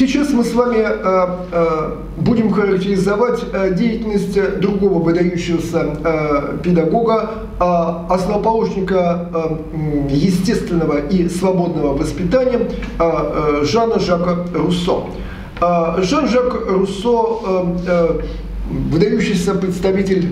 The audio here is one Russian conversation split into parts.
Сейчас мы с вами будем характеризовать деятельность другого выдающегося педагога, основоположника естественного и свободного воспитания Жана Жака Руссо. Жан-Жак Руссо выдающийся представитель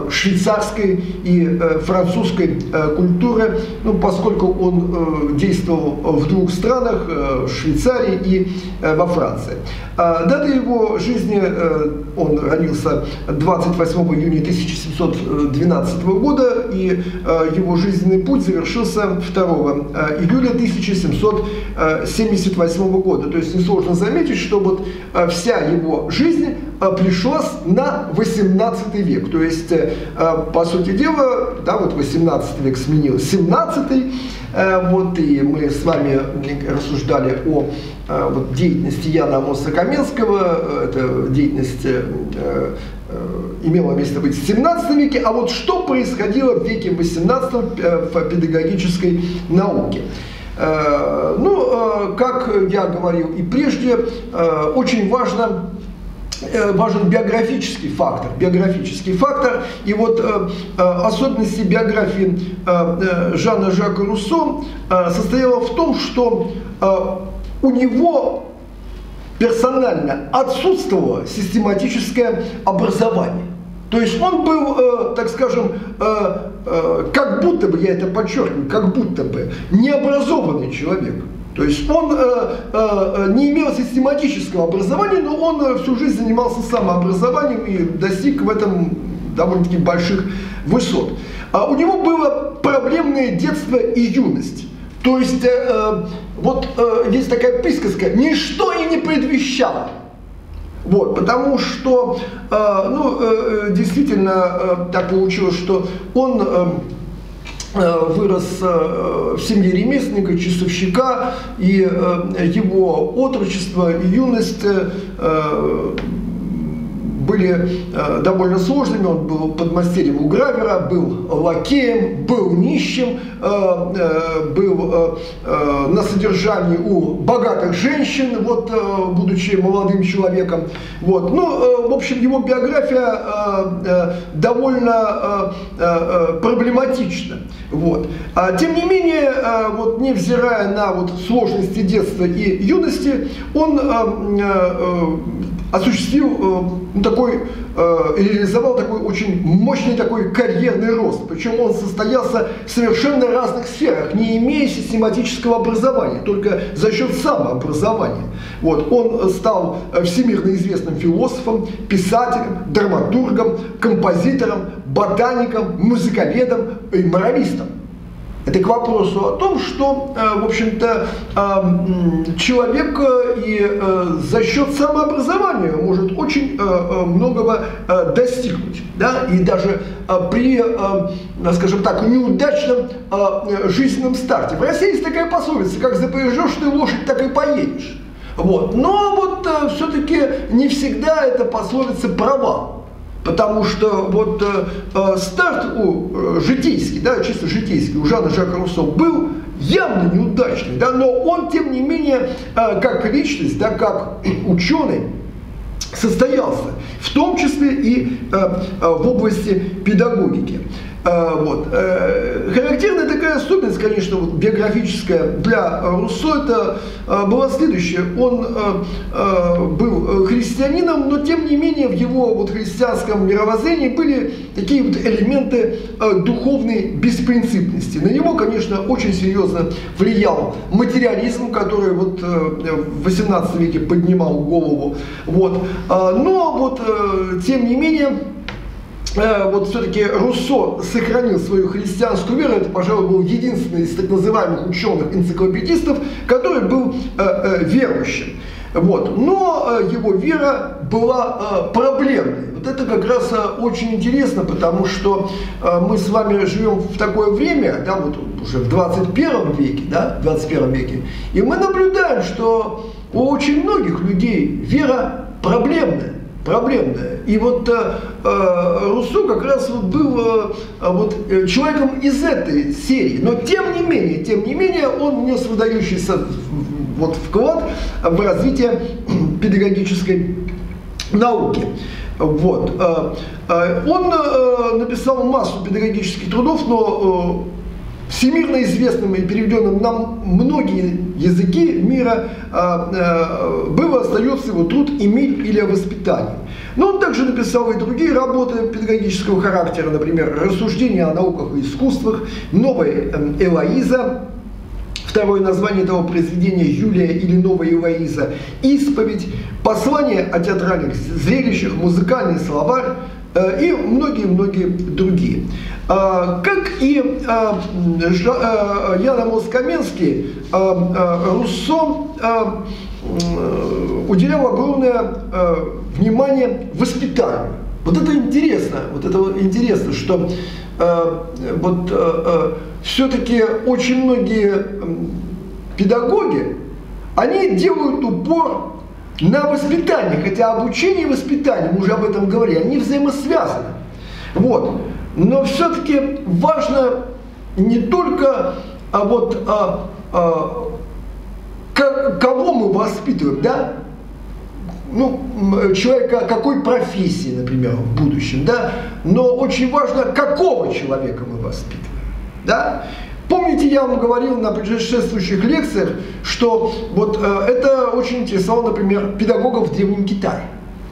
швейцарской и французской культуры, поскольку он действовал в двух странах, в Швейцарии и во Франции. Дата его жизни, он родился 28 июня 1712 года, и его жизненный путь завершился 2 июля 1778 года. То есть несложно заметить, что вот вся его жизнь пришлась на 18 век. То есть, по сути дела, да, вот 18 век сменил 17, вот, и мы с вами рассуждали о вот, деятельности Яна Амоса Каменского. Эта деятельность имела место быть в 17 веке. А вот что происходило в веке 18 в педагогической науке? Как я говорил и прежде, очень важен биографический фактор. И вот особенности биографии Жана Жака Руссо состояла в том, что у него персонально отсутствовало систематическое образование. То есть он был, так скажем, как будто бы, я это подчеркиваю, как будто бы необразованный человек. То есть он не имел систематического образования, но он всю жизнь занимался самообразованием и достиг в этом довольно-таки больших высот. У него было проблемное детство и юность. То есть вот есть такая присказка: ничто и не предвещало. Вот, потому что действительно так получилось, что он вырос в семье ремесленника, часовщика, и его отрочество и юность были довольно сложными. Он был подмастерьем у гравера, был лакеем, был нищим, был на содержании у богатых женщин, вот, будучи молодым человеком. Вот. В общем, его биография довольно проблематична. Вот. Тем не менее, вот, невзирая на вот сложности детства и юности, он осуществил реализовал такой очень мощный такой карьерный рост. Причем он состоялся в совершенно разных сферах, не имея систематического образования, только за счет самообразования. Вот. Он стал всемирно известным философом, писателем, драматургом, композитором, ботаником, музыковедом и моралистом. Это к вопросу о том, что, в общем-то, человек и за счет самообразования может очень многого достигнуть. Да? И даже при, скажем так, неудачном жизненном старте. В России есть такая пословица: как запряжешь ты лошадь, так и поедешь. Вот. Но вот все-таки не всегда эта пословица права. Потому что вот старт житейский, да, чисто житейский, у Жана Жака Руссо был явно неудачный, да, но он, тем не менее, как личность, да, как ученый, состоялся, в том числе и в области педагогики. Вот. Характерная такая особенность, конечно, вот, биографическая для Руссо, это была следующая. Он был христианином, но тем не менее в его вот христианском мировоззрении были такие вот элементы духовной беспринципности. На него, конечно, очень серьезно влиял материализм, который вот в 18 веке поднимал голову. Вот. Но вот, тем не менее, вот все-таки Руссо сохранил свою христианскую веру. Это, пожалуй, был единственный из так называемых ученых-энциклопедистов, который был верующим. Вот. Но его вера была проблемной. Вот это как раз очень интересно, потому что мы с вами живем в такое время, да, вот уже в 21 веке, да, 21 веке, и мы наблюдаем, что у очень многих людей вера проблемная. И вот Руссо как раз вот был вот человеком из этой серии. Но тем не менее, он внес выдающийся вот вклад в развитие педагогической науки. Вот. Он написал массу педагогических трудов, но всемирно известным и переведенным на многие языки мира был и остается его труд «Эмиль или о воспитании». Но он также написал и другие работы педагогического характера, например, «Рассуждения о науках и искусствах», «Новая Элоиза», второе название этого произведения «Юлия или новая Элоиза», «Исповедь», «Послание о театральных зрелищах», «Музыкальный словарь» и многие-многие другие. Как и Ян Амос Каменский, Руссо уделял огромное внимание воспитанию. Вот это интересно, что все-таки очень многие педагоги, они делают упор на воспитание, хотя обучение и воспитание, мы уже об этом говорили, они взаимосвязаны. Вот. Но все-таки важно не только кого мы воспитываем, да? Ну, человека какой профессии, например, в будущем, да? Но очень важно, какого человека мы воспитываем, да? Помните, я вам говорил на предшествующих лекциях, что вот это очень интересовало, например, педагогов в Древнем Китае.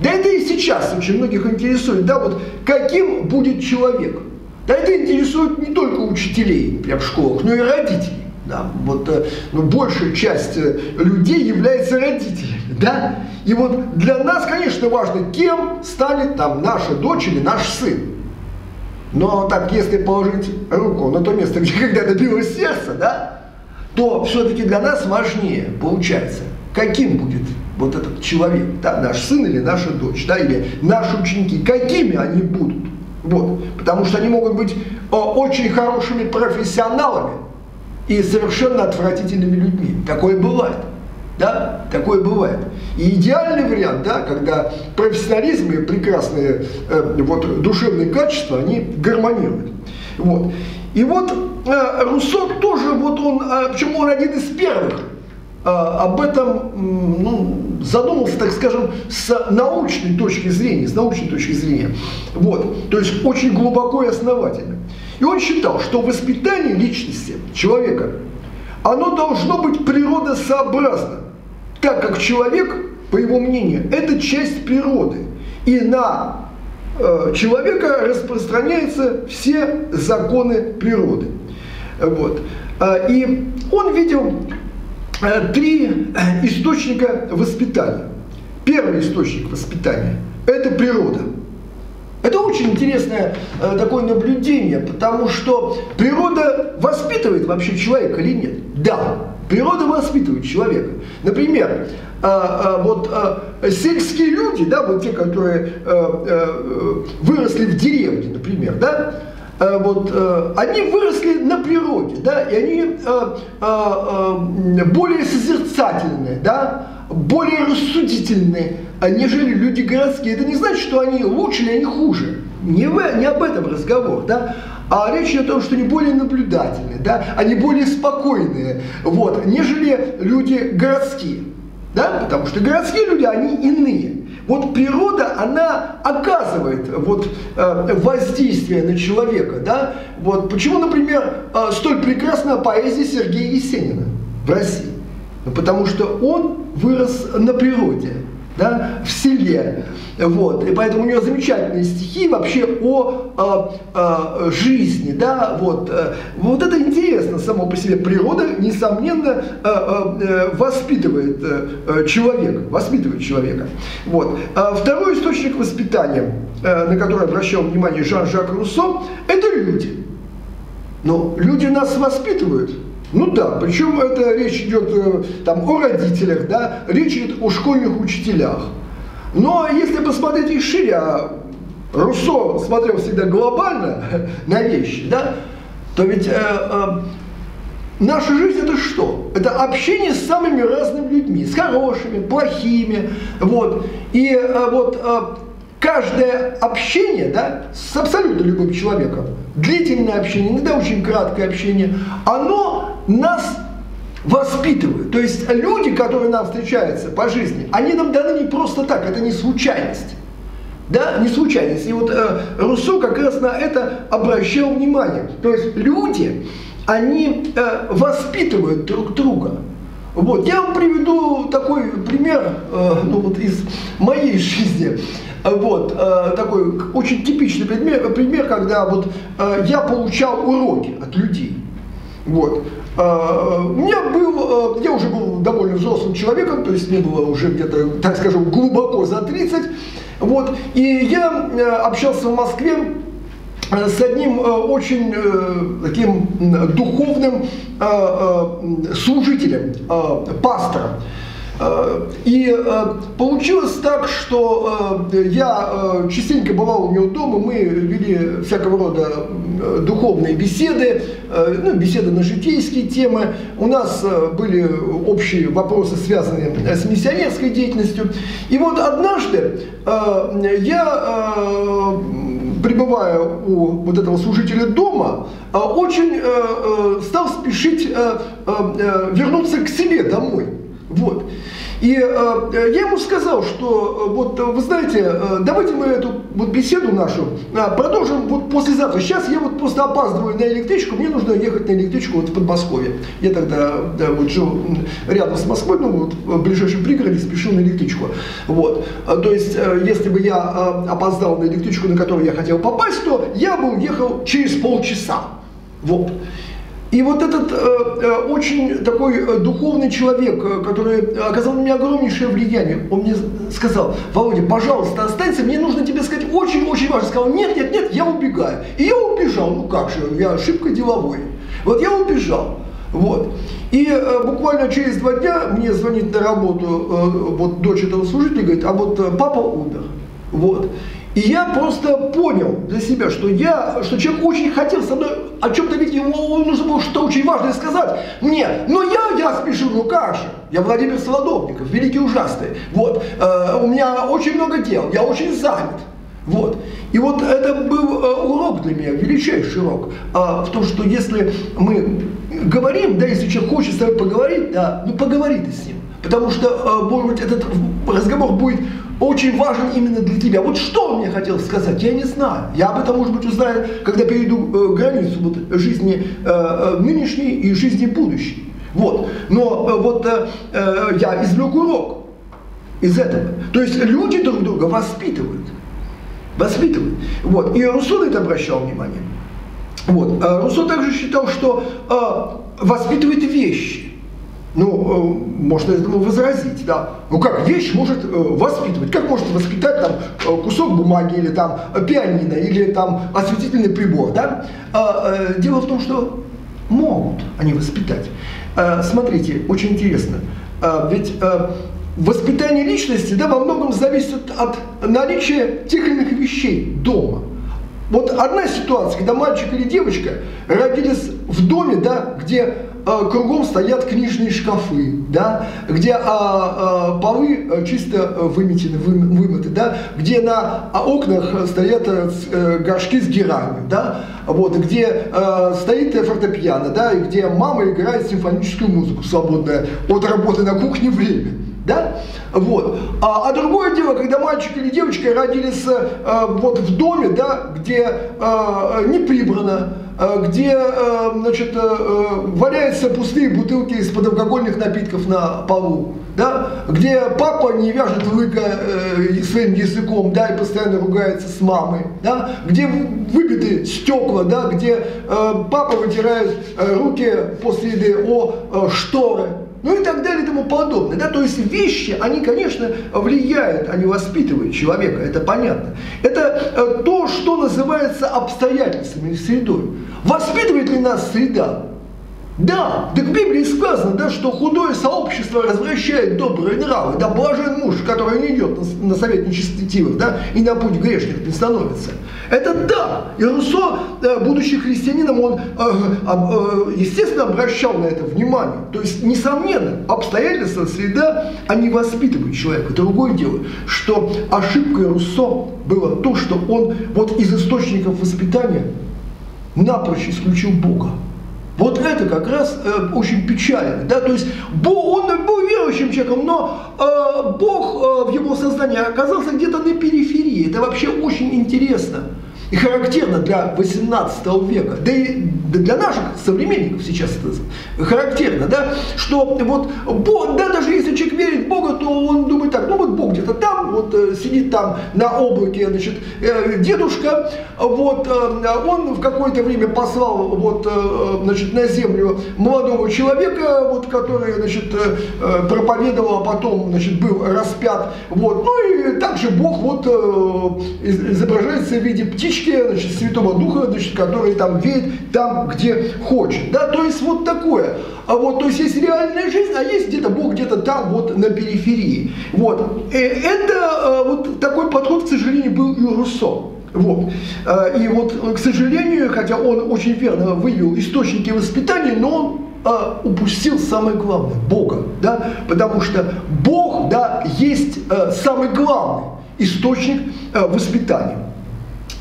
Да это и сейчас очень многих интересует, да, вот каким будет человек. Да это интересует не только учителей, например, в школах, но и родителей. Да, вот, большая часть людей является родителями, да. И вот для нас, конечно, важно, кем станет там наша дочь или наш сын. Но так, если положить руку на то место, где когда-то билось сердце, да, то все-таки для нас важнее, получается, каким будет вот этот человек, да, наш сын или наша дочь, да, или наши ученики, какими они будут. Вот, потому что они могут быть очень хорошими профессионалами и совершенно отвратительными людьми. Такое бывает. Да, такое бывает. И идеальный вариант, да, когда профессионализм и прекрасные душевные качества, они гармонируют. Вот. И вот Руссо тоже, почему он один из первых об этом задумался, так скажем, с научной точки зрения. Вот. То есть очень глубоко и основательно. И он считал, что воспитание личности человека, оно должно быть природосообразно, так как человек, по его мнению, это часть природы. И на человека распространяются все законы природы. Вот. И он видел 3 источника воспитания. Первый источник воспитания – это природа. Это очень интересное такое наблюдение, потому что природа воспитывает вообще человека или нет? Да, природа воспитывает человека. Например, сельские люди, да, вот те, которые выросли в деревне, например, да, они выросли на природе, да, и они более созерцательные, да, более рассудительные, нежели люди городские. Это не значит, что они лучше или они хуже. Не об этом разговор, да. А речь о том, что они более наблюдательные, да, они более спокойные, нежели люди городские. Да? Потому что городские люди, они иные. Вот природа, она оказывает воздействие на человека. Да? Вот почему, например, столь прекрасна поэзия Сергея Есенина в России? Потому что он вырос на природе, да, в селе. Вот. И поэтому у него замечательные стихи вообще о жизни. Да? Вот это интересно само по себе. Природа, несомненно, воспитывает человека. Вот. Второй источник воспитания, на который обращал внимание Жан-Жак Руссо, это люди. Но люди нас воспитывают. Ну да, причем это речь идет о родителях, да, речь идет о школьных учителях. Но если посмотреть и шире, Руссо смотрел всегда глобально на вещи, да, то ведь наша жизнь это что? Это общение с самыми разными людьми, с хорошими, плохими, вот. И каждое общение, да, с абсолютно любым человеком, длительное общение, иногда очень краткое общение, оно нас воспитывают. То есть люди, которые нам встречаются по жизни, они нам даны не просто так, это не случайность. Да, не случайность. И вот Руссо как раз на это обращал внимание. То есть люди, они воспитывают друг друга. Вот. Я вам приведу такой пример ну, вот из моей жизни. Вот, такой очень типичный пример, когда вот, я получал уроки от людей. Вот. У меня был, я уже был довольно взрослым человеком, то есть мне было уже где-то, так скажем, глубоко за 30. Вот, и я общался в Москве с одним очень таким духовным служителем, пастором. И получилось так, что я частенько бывал у него дома, мы вели всякого рода духовные беседы, ну, беседы на житейские темы. У нас были общие вопросы, связанные с миссионерской деятельностью. И вот однажды я, пребывая у вот этого служителя дома, очень стал спешить вернуться к себе домой. Вот. И я ему сказал, что вот вы знаете, давайте мы эту вот беседу нашу продолжим вот послезавтра. Сейчас я вот просто опаздываю на электричку, мне нужно ехать на электричку вот в Подмосковье. Я тогда вот жил рядом с Москвой, ну вот в ближайшем пригороде, спешил на электричку. Вот. То есть, если бы я опоздал на электричку, на которую я хотел попасть, то я бы уехал через полчаса. Вот. И вот этот очень такой духовный человек, который оказал на меня огромнейшее влияние, он мне сказал: Володя, пожалуйста, останься, мне нужно тебе сказать очень-очень важно. Сказал: нет, нет, нет, я убегаю. И я убежал, ну как же, я шибко деловой. Вот я убежал. Вот. И буквально через 2 дня мне звонит на работу вот дочь этого служителя, говорит: а вот папа умер. Вот. И я просто понял для себя, что человек очень хотел со мной о чем-то, ведь ему нужно было что-то очень важное сказать мне. Но я спешил, ну как же? Я Владимир Солодовников, великий ужасный. Вот. У меня очень много дел, я очень занят. Вот. И вот это был урок для меня, величайший урок, в том, что если мы говорим, да, если человек хочет с тобой поговорить, да, ну поговори ты с ним. Потому что, может быть, этот разговор будет очень важен именно для тебя. Вот что он мне хотел сказать, я не знаю. Я об этом, может быть, узнаю, когда перейду границу вот, жизни нынешней и жизни будущей. Вот. Но вот я извлек урок из этого. То есть люди друг друга воспитывают. Воспитывают. Вот. И Руссо на это обращал внимание. Вот. Руссо также считал, что воспитывает вещи. Ну, можно этому возразить, да. Ну как вещь может воспитывать? Как может воспитать там кусок бумаги, или там пианино, или там осветительный прибор, да? Дело в том, что могут они воспитать. Смотрите, очень интересно. Ведь воспитание личности, да, во многом зависит от наличия тех или иных вещей дома. Вот одна ситуация, когда мальчик или девочка родились в доме, да, где кругом стоят книжные шкафы, да, где полы чисто выметены, вымыты, да, где на окнах стоят горшки с геранью, да, вот, где стоит фортепиано, да, и где мама играет симфоническую музыку, свободное от работы на кухне время. Да? Вот. А другое дело, когда мальчик или девочка родились вот в доме, да, где не прибрано, где значит, валяются пустые бутылки из-под алкогольных напитков на полу, да, где папа не вяжет лыка своим языком, да, и постоянно ругается с мамой, да, где выбиты стекла, да, где папа вытирает руки после еды о шторы. Ну и так далее и тому подобное. Да? То есть вещи, они, конечно, влияют, они воспитывают человека, это понятно. Это то, что называется обстоятельствами или средой. Воспитывает ли нас среда? Да, так в Библии сказано, да, что худое сообщество развращает добрые нравы, да, блажен муж, который не идет на совет нечестивых, да, и на путь грешных не становится. Это да, и Руссо, будучи христианином, он, естественно, обращал на это внимание. То есть, несомненно, обстоятельства, среда, они воспитывают человека. Другое дело, что ошибкой Руссо было то, что он вот из источников воспитания напрочь исключил Бога. Вот это как раз очень печально, да, то есть он был верующим человеком, но Бог в его сознании оказался где-то на периферии. Это вообще очень интересно и характерно для 18 века, да и для наших современников сейчас это характерно, да, что вот Бог, да, даже если человек верит в Бога, то он думает так, ну вот Бог где-то там, вот сидит там на облаке, значит, дедушка, вот, он в какое-то время послал вот, значит, на землю молодого человека, вот, который, значит, проповедовал, а потом, значит, был распят, вот, ну и также Бог вот изображается в виде птички, значит, Святого Духа, значит, который там веет там, где хочет, да, то есть вот такое, вот, то есть есть реальная жизнь, а есть где-то Бог где-то там вот на периферии, вот, это вот такой подход, к сожалению, был и у Руссо. Вот. И вот, к сожалению, хотя он очень верно вывел источники воспитания, но он упустил самое главное – Бога, да? Потому что Бог, да, есть самый главный источник воспитания.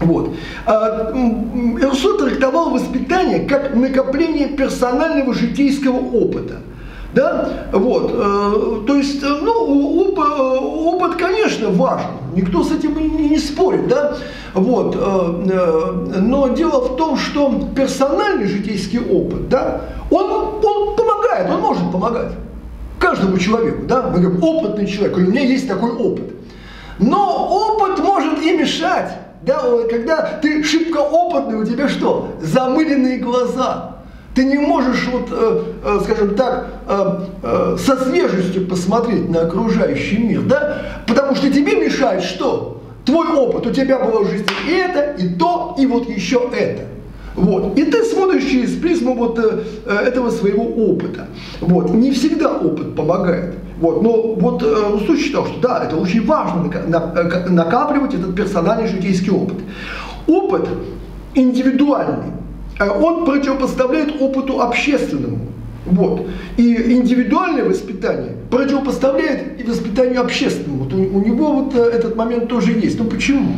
Вот. Руссо трактовал воспитание как накопление персонального житейского опыта. Да? Вот. То есть, ну, опыт, конечно, важен, никто с этим не спорит, да? Вот. Но дело в том, что персональный житейский опыт, да, он помогает, он может помогать каждому человеку, да? Мы говорим, опытный человек, у меня есть такой опыт. Но опыт может и мешать, да? Когда ты шибко опытный, у тебя что? Замыленные глаза. Ты не можешь, вот, скажем так, со свежестью посмотреть на окружающий мир, да? Потому что тебе мешает что? Твой опыт, у тебя было в жизни и это, и то, и вот еще это. Вот. И ты смотришь через призму вот этого своего опыта. Вот. Не всегда опыт помогает. Вот. Но вот Руссо считал, что да, это очень важно накапливать этот персональный житейский опыт. Опыт индивидуальный. Он противопоставляет опыту общественному. Вот. И индивидуальное воспитание противопоставляет и воспитанию общественному. Вот у него вот этот момент тоже есть. Ну почему?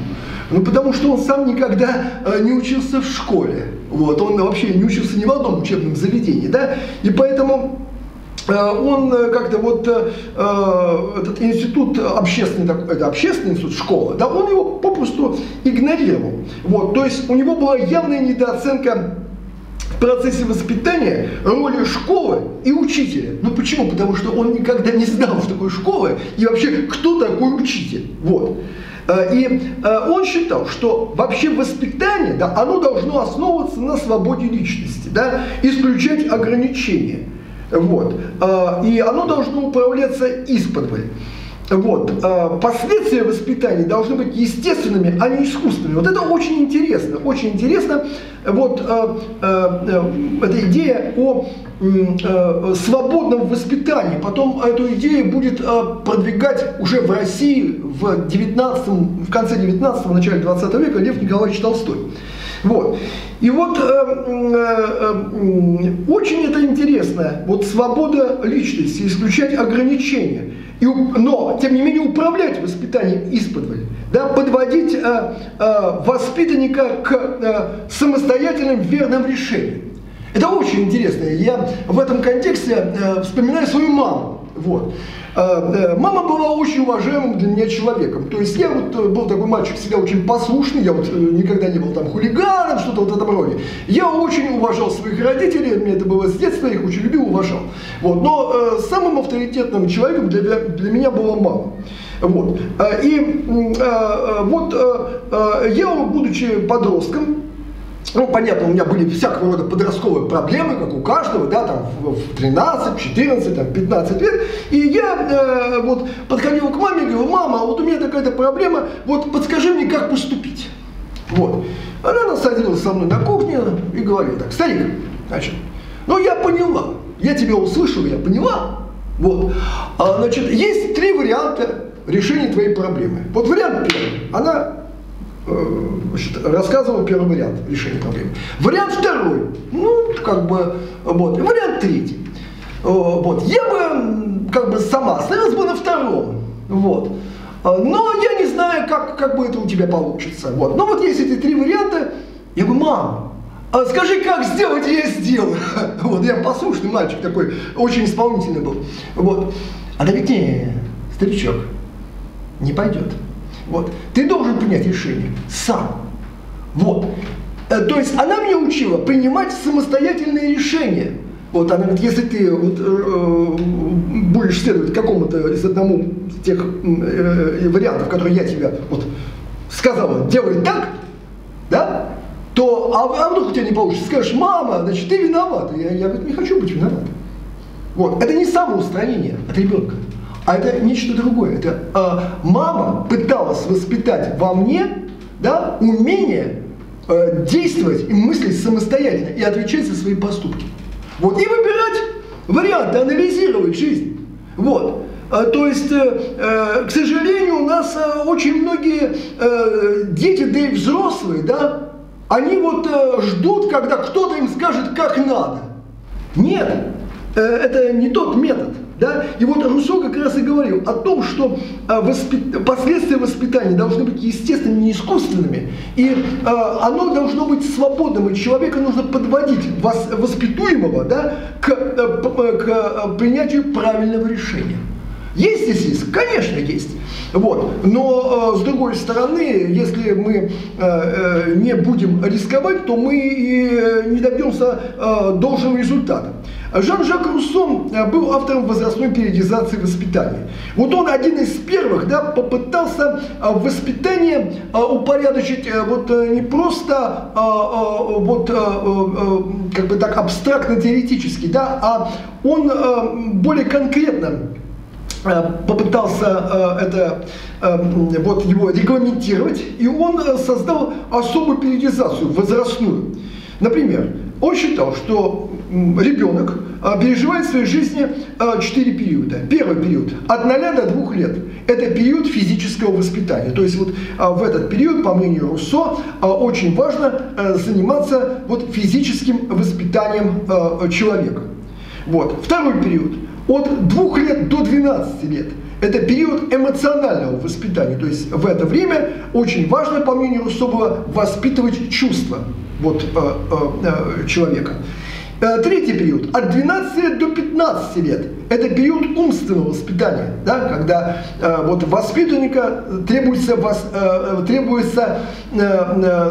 Ну потому что он сам никогда не учился в школе. Вот. Он вообще не учился ни в одном учебном заведении. Да? И поэтому он как-то вот этот институт общественный, это общественный институт, школа, да, он его попросту игнорировал. Вот, то есть у него была явная недооценка в процессе воспитания роли школы и учителя. Ну почему? Потому что он никогда не знал, что такое школа и вообще кто такой учитель. Вот. И он считал, что вообще воспитание, да, оно должно основываться на свободе личности, да, исключать ограничения. Вот. И оно должно управляться исподволь. Вот. Последствия воспитания должны быть естественными, а не искусственными. Вот это очень интересно. Очень интересно вот, эта идея о свободном воспитании. Потом эту идею будет продвигать уже в России в конце 19-го, начале 20 века Лев Николаевич Толстой. Вот. И вот очень это интересно, вот свобода личности, исключать ограничения, но тем не менее управлять воспитанием исподволь, да, подводить воспитанника к самостоятельным верным решениям. Это очень интересно. Я в этом контексте вспоминаю свою маму. Вот. Мама была очень уважаемым для меня человеком. То есть я вот был такой мальчик, всегда очень послушный, я вот никогда не был там хулиганом, что-то вот в этом роде. Я очень уважал своих родителей, мне это было с детства, я их очень любил, уважал. Вот. Но самым авторитетным человеком для меня была мама. Вот. И вот я, будучи подростком, ну, понятно, у меня были всякого рода подростковые проблемы, как у каждого, да, там, в 13, 14, там, 15 лет. И я вот подходил к маме и говорил: мама, вот у меня такая-то проблема, вот подскажи мне, как поступить. Вот. Она садилась со мной на кухне и говорила так: старик, значит, ну я поняла, я тебя услышала, я поняла. Вот. Значит, есть 3 варианта решения твоей проблемы. Вот вариант первый, она рассказывал первый вариант решения проблемы. Вариант второй, ну, как бы, вот. Вариант третий. Вот. Я бы, как бы, сама остановилась бы на втором. Вот. Но я не знаю, как бы это у тебя получится. Вот. Но вот есть эти 3 варианта. Я говорю: мам, А скажи, как сделать, я сделаю. Вот, я послушный мальчик такой, очень исполнительный был. Вот. Она говорит, не, старичок, не пойдет. Вот. Ты должен принять решение сам. Вот. То есть она меня учила принимать самостоятельные решения. Вот она говорит, если ты вот, будешь следовать какому-то из одному из тех вариантов, которые я тебе вот сказала, делай так, да, то, а вдруг у тебя не получится, скажешь, мама, значит, ты виновата. Я говорю, не хочу быть виноватым. Вот. Это не самоустранение от ребенка, а это нечто другое. Это мама пыталась воспитать во мне, да, умение действовать и мыслить самостоятельно и отвечать за свои поступки. Вот. И выбирать варианты, анализировать жизнь. Вот. То есть, к сожалению, у нас очень многие дети, да и взрослые, да, они вот ждут, когда кто-то им скажет, как надо. Нет, это не тот метод. Да? И вот Руссо как раз и говорил о том, что последствия воспитания должны быть естественными, не искусственными, и оно должно быть свободным, и человека нужно подводить воспитуемого, да, к принятию правильного решения. Есть здесь риск? Конечно, есть. Вот. Но, с другой стороны, если мы не будем рисковать, то мы и не добьемся должного результата. Жан-Жак Руссо был автором возрастной периодизации воспитания. Вот он один из первых, да, попытался воспитание упорядочить вот не просто вот как бы так абстрактно-теоретически, да, а он более конкретно попытался вот его регламентировать, и он создал особую периодизацию, возрастную. Например, он считал, что ребенок переживает в своей жизни 4 периода. Первый период от 0 до 2 лет. Это период физического воспитания. То есть вот в этот период, по мнению Руссо, очень важно заниматься вот физическим воспитанием человека. Вот. Второй период от 2 лет до 12 лет. Это период эмоционального воспитания. То есть в это время очень важно, по мнению Руссо, было воспитывать чувства вот, человека. Третий период от 12 лет до 15 лет. Это период умственного воспитания, да, когда вот воспитанника требуется,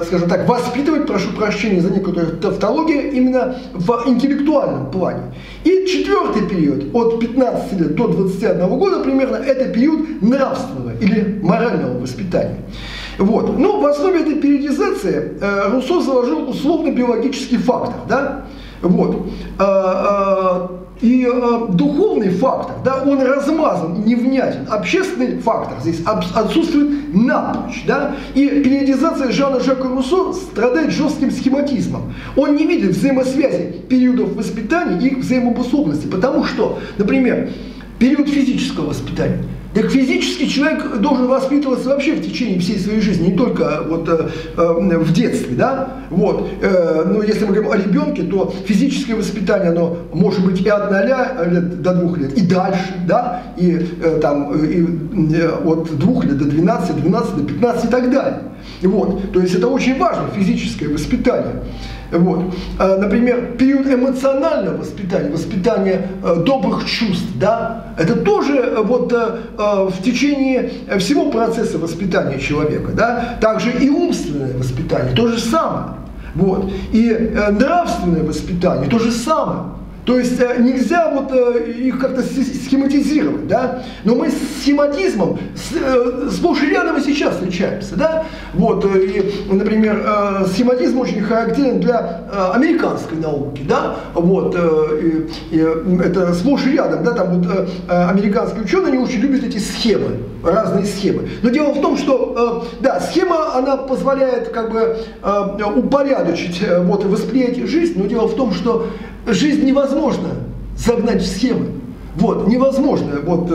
скажем так, воспитывать, прошу прощения за некоторую тавтологию, именно в интеллектуальном плане. И четвертый период от 15 лет до 21 года примерно это период нравственного или морального воспитания. Вот. Но в основе этой периодизации Руссо заложил условно-биологический фактор, да? Вот. И духовный фактор, да, он размазан, невнятен. Общественный фактор здесь отсутствует напрочь. Да? И периодизация Жана-Жака Руссо страдает жестким схематизмом. Он не видит взаимосвязи периодов воспитания и их взаимообусловленности. Потому что, например, период физического воспитания. Так физически человек должен воспитываться вообще в течение всей своей жизни, не только вот, в детстве, да, вот. Но если мы говорим о ребенке, то физическое воспитание, оно может быть и от 0 лет до 2 лет, и дальше, да, и там и от 2 лет до 12, 12 до 15 и так далее. Вот. То есть это очень важно, физическое воспитание. Вот. Например, период эмоционального воспитания, воспитания добрых чувств, да, это тоже вот, в течение всего процесса воспитания человека. Да, также и умственное воспитание, то же самое. Вот. И нравственное воспитание, то же самое. То есть нельзя вот их как-то схематизировать, да? Но мы с схематизмом сплошь и рядом и сейчас встречаемся, да? Вот, и, например, схематизм очень характерен для американской науки, да? Вот, и это сплошь и рядом, да? Там вот американские ученые, они очень любят эти схемы, разные схемы. Но дело в том, что, да, схема, она позволяет как бы упорядочить вот, восприятие жизни, но дело в том, что жизнь невозможно загнать в схемы. Вот, невозможно вот,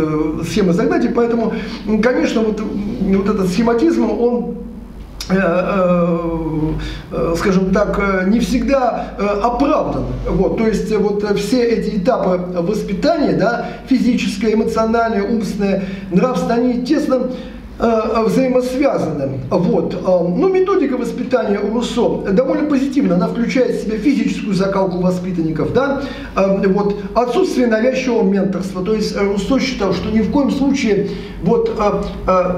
схемы загнать, и поэтому, конечно, вот этот схематизм, он, скажем так, не всегда оправдан. Вот, то есть вот все эти этапы воспитания, да, физическое, эмоциональное, умственное, нравственное, они тесно взаимосвязаны. Вот. Ну, методика воспитания у Руссо довольно позитивна. Она включает в себя физическую закалку воспитанников, да? Вот. Отсутствие навязчивого менторства. То есть Руссо считал, что ни в коем случае вот,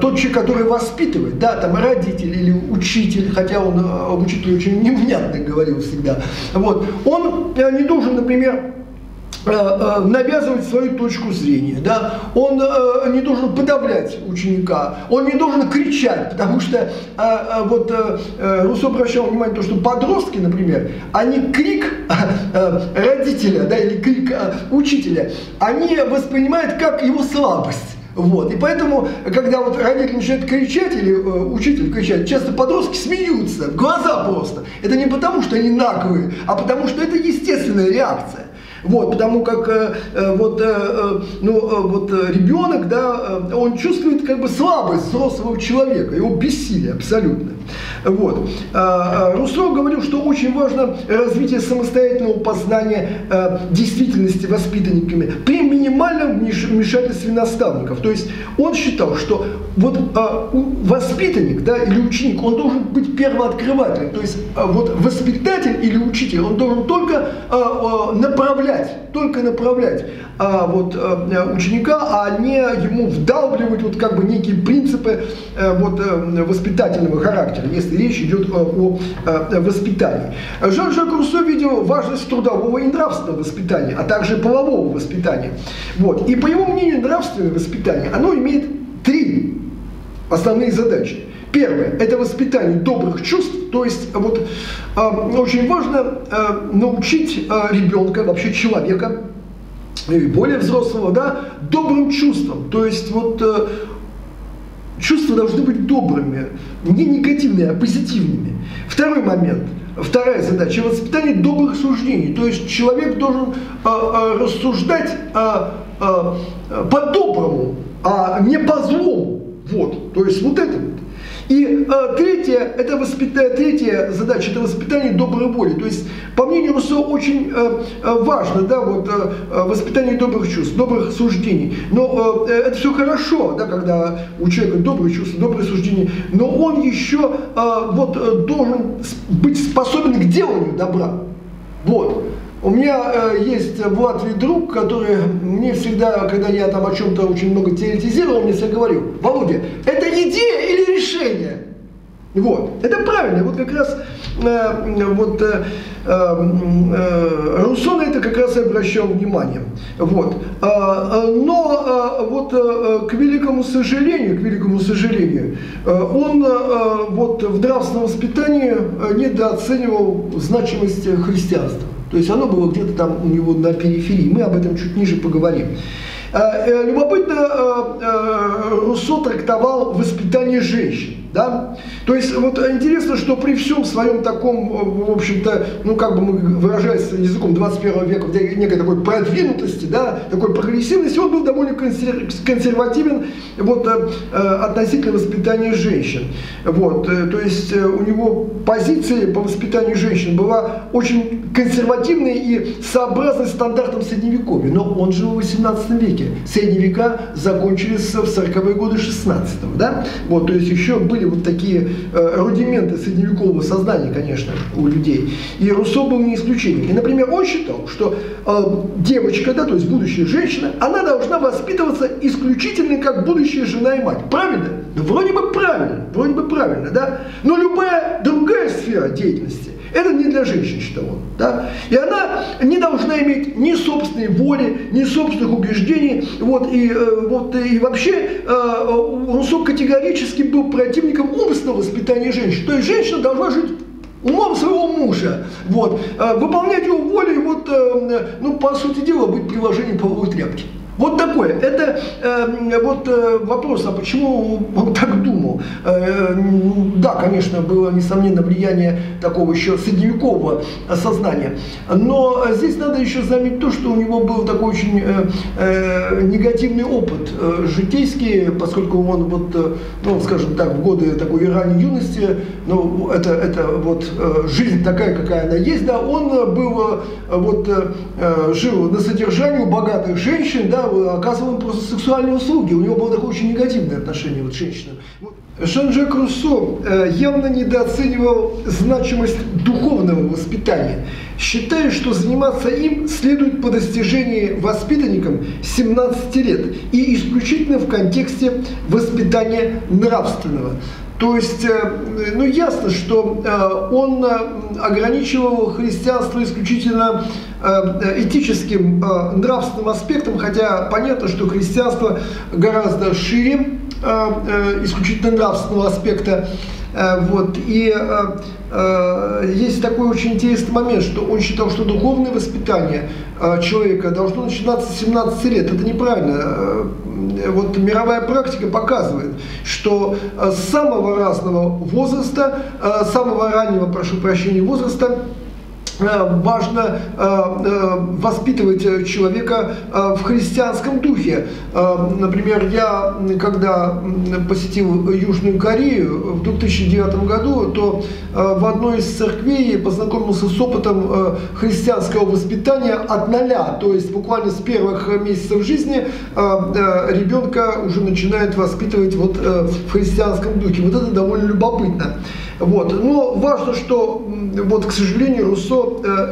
тот человек, который воспитывает, да, там, родитель или учитель, хотя он об учителе очень невнятно говорил всегда, вот, он не должен, например, навязывать свою точку зрения, да? Он не должен подавлять ученика, он не должен кричать, потому что вот Руссо обращал внимание на то, что подростки, например, они крик родителя, да, или крик учителя, они воспринимают как его слабость. Вот. И поэтому, когда вот родитель начинает кричать или учитель кричать, часто подростки смеются, в глаза просто. Это не потому, что они наглые, а потому, что это естественная реакция. Вот, потому как ребенок, да, он чувствует как бы слабость взрослого человека, его бессилие абсолютно. Вот. Руссо говорил, что очень важно развитие самостоятельного познания действительности воспитанниками при минимальном вмешательстве наставников. То есть он считал, что вот воспитанник, да, или ученик, он должен быть первооткрывателем. То есть вот воспитатель или учитель, он должен только направлять ученика, а не ему вдалбливать вот как бы некие принципы воспитательного характера, если речь идет о воспитании. Жан-Жак Руссо видел важность трудового и нравственного воспитания, а также полового воспитания. Вот. И по его мнению, нравственное воспитание, оно имеет три основные задачи. Первое – это воспитание добрых чувств, то есть вот, очень важно научить ребенка, вообще человека, и более взрослого, да, добрым чувствам, то есть вот чувства должны быть добрыми, не негативными, а позитивными. Второй момент, вторая задача – воспитание добрых суждений, то есть человек должен рассуждать по-доброму, а не по-злому, вот, то есть вот это вот. И третья задача – это воспитание доброй воли. То есть, по мнению Руссо, очень важно, да, вот, воспитание добрых чувств, добрых суждений. Но это все хорошо, да, когда у человека добрые чувства, добрые суждения, но он еще должен быть способен к деланию добра. Вот. У меня есть в Латвии друг, который мне всегда, когда я там о чем-то очень много теоретизировал, мне всегда говорил: Володя, это идея или решение? Вот, это правильно, вот как раз Руссо на это как раз и обращал внимание. Вот. Но к великому сожалению, он в нравственном воспитании недооценивал значимость христианства. То есть оно было где-то там у него на периферии. Мы об этом чуть ниже поговорим. Любопытно, Руссо трактовал воспитание женщин. Да? То есть вот интересно, что при всем своем таком, в общем-то, ну как бы мы выражаясь языком 21 века, некой такой продвинутости, да, такой прогрессивности, он был довольно консервативен относительно воспитания женщин. Вот, то есть у него позиция по воспитанию женщин была очень консервативной и сообразной стандартам Средневековья. Но он жил в 18 веке. Средние века закончились в 40-е годы 16-го. Да? Вот, то есть еще были вот такие рудименты средневекового сознания, конечно, у людей. И Руссо был не исключением. И, например, он считал, что девочка, да, то есть будущая женщина, она должна воспитываться исключительно как будущая жена и мать. Правильно? Ну, вроде бы правильно, да? Но любая другая сфера деятельности — это не для женщин, считал он. Да? И она не должна иметь ни собственной воли, ни собственных убеждений. И вообще Руссо категорически был противником умственного воспитания женщин. То есть женщина должна жить умом своего мужа, выполнять его волю и по сути дела, быть приложением половой тряпки. Вот такое. Это вопрос, а почему он так думал? Да, конечно, было, несомненно, влияние такого еще средневекового сознания. Но здесь надо еще заметить то, что у него был такой очень негативный опыт житейский, поскольку он, скажем так, в годы такой ранней юности, жизнь такая, какая она есть, да, он был, жил на содержании у богатых женщин, да, оказывал им просто сексуальные услуги. У него было такое очень негативное отношение вот к женщинам. Жан-Жак Руссо явно недооценивал значимость духовного воспитания, считая, что заниматься им следует по достижении воспитанником 17 лет и исключительно в контексте воспитания нравственного. То есть, ну ясно, что он ограничивал христианство исключительно этическим, нравственным аспектом, хотя понятно, что христианство гораздо шире исключительно нравственного аспекта. Вот. И есть такой очень интересный момент, что он считал, что духовное воспитание человека должно начинаться с 17 лет. Это неправильно. Вот мировая практика показывает, что с самого разного возраста, самого раннего, прошу прощения, возраста, важно воспитывать человека в христианском духе. Например, я, когда посетил Южную Корею в 2009 году, то в одной из церквей познакомился с опытом христианского воспитания от нуля. То есть буквально с первых месяцев жизни ребенка уже начинают воспитывать вот в христианском духе. Вот это довольно любопытно. Вот. Но важно, что, вот, к сожалению, Руссо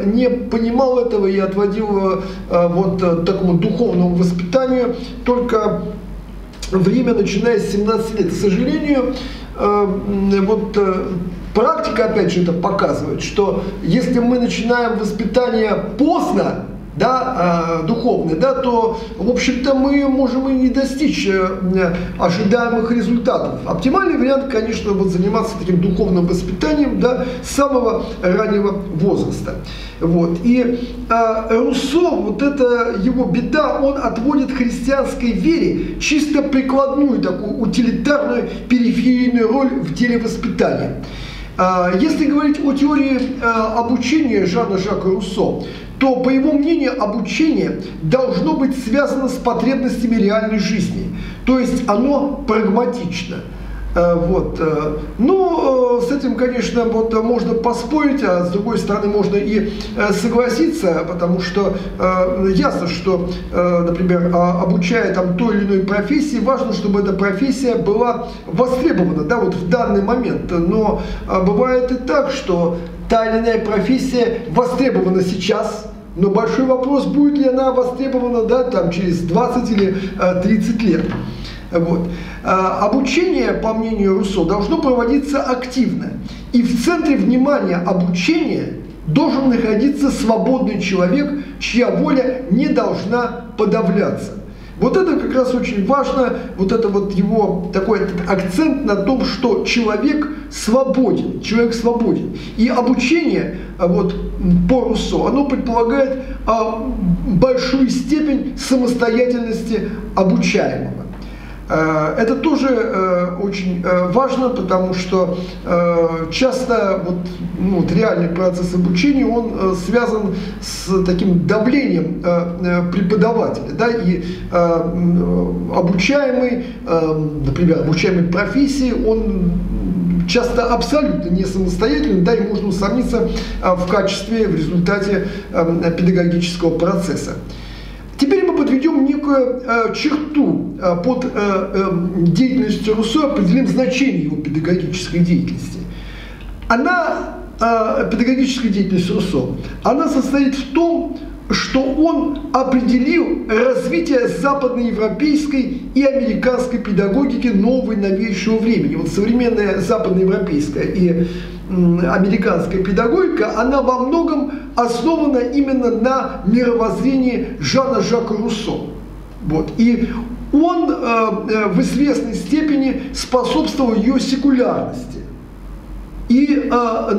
не понимал этого и отводил вот такому духовному воспитанию только время, начиная с 17 лет. К сожалению, вот практика, опять же, это показывает, что если мы начинаем воспитание поздно, да, духовное, да, то, в общем-то, мы можем и не достичь ожидаемых результатов. Оптимальный вариант, конечно, вот заниматься таким духовным воспитанием, да, с самого раннего возраста. Вот. И Руссо, вот это его беда, он отводит христианской вере чисто прикладную, такую утилитарную, периферийную роль в деле воспитания. Если говорить о теории обучения Жана-Жака Руссо, то, по его мнению, обучение должно быть связано с потребностями реальной жизни. То есть оно прагматично. Вот. Но с этим, конечно, вот можно поспорить, а с другой стороны можно и согласиться, потому что ясно, что, например, обучая там той или иной профессии, важно, чтобы эта профессия была востребована, да, вот в данный момент. Но бывает и так, что та или иная профессия востребована сейчас, но большой вопрос, будет ли она востребована, да, там, через 20 или 30 лет. Вот. Обучение, по мнению Руссо, должно проводиться активно. И в центре внимания обучения должен находиться свободный человек, чья воля не должна подавляться. Вот это как раз очень важно, вот это вот его такой акцент на том, что человек свободен, И обучение вот, по Руссо, оно предполагает большую степень самостоятельности обучаемого. Это тоже очень важно, потому что часто вот, ну, вот реальный процесс обучения, он связан с таким давлением преподавателя, да, и обучаемый, например, обучаемый профессии, он часто абсолютно не самостоятельный, да, и можно усомниться в качестве, в результате педагогического процесса. Теперь мы подведем некую черту под деятельностью Руссо, определим значение его педагогической деятельности. Педагогическая деятельность Руссо, она состоит в том, что он определил развитие западноевропейской и американской педагогики нового и новейшего времени. Вот современная западноевропейская и американская педагогика, она во многом основана именно на мировоззрении Жана-Жака Руссо. Вот. И он в известной степени способствовал ее секулярности и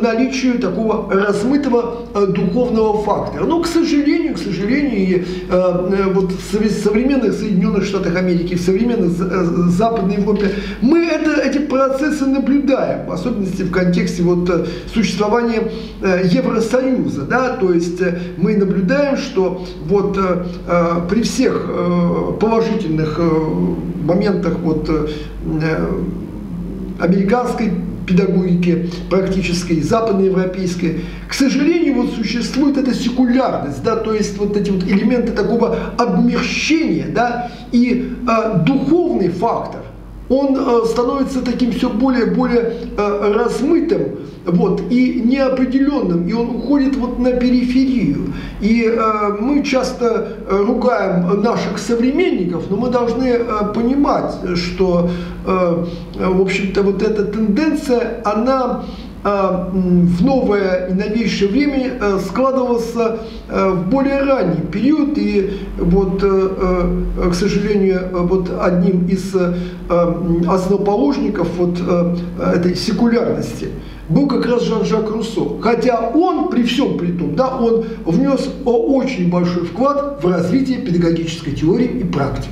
наличию такого размытого духовного фактора. Но, к сожалению, и, вот в современных Соединенных Штатах Америки, в современной Западной Европе мы эти процессы наблюдаем, в особенности в контексте вот существования Евросоюза. Да? То есть мы наблюдаем, что вот при всех положительных моментах вот, американской педагогики практической, западноевропейской. К сожалению, вот существует эта секулярность, да, то есть вот эти вот элементы такого обмерщения, да, и духовный фактор, он становится таким все более и более размытым, вот, и неопределенным, и он уходит вот на периферию. И мы часто ругаем наших современников, но мы должны понимать, что, в общем-то, вот эта тенденция, она в новое и новейшее время складывался в более ранний период, и вот, к сожалению, вот одним из основоположников вот этой секулярности был как раз Жан-Жак Руссо. Хотя он, при всем при том, да, он внес очень большой вклад в развитие педагогической теории и практики.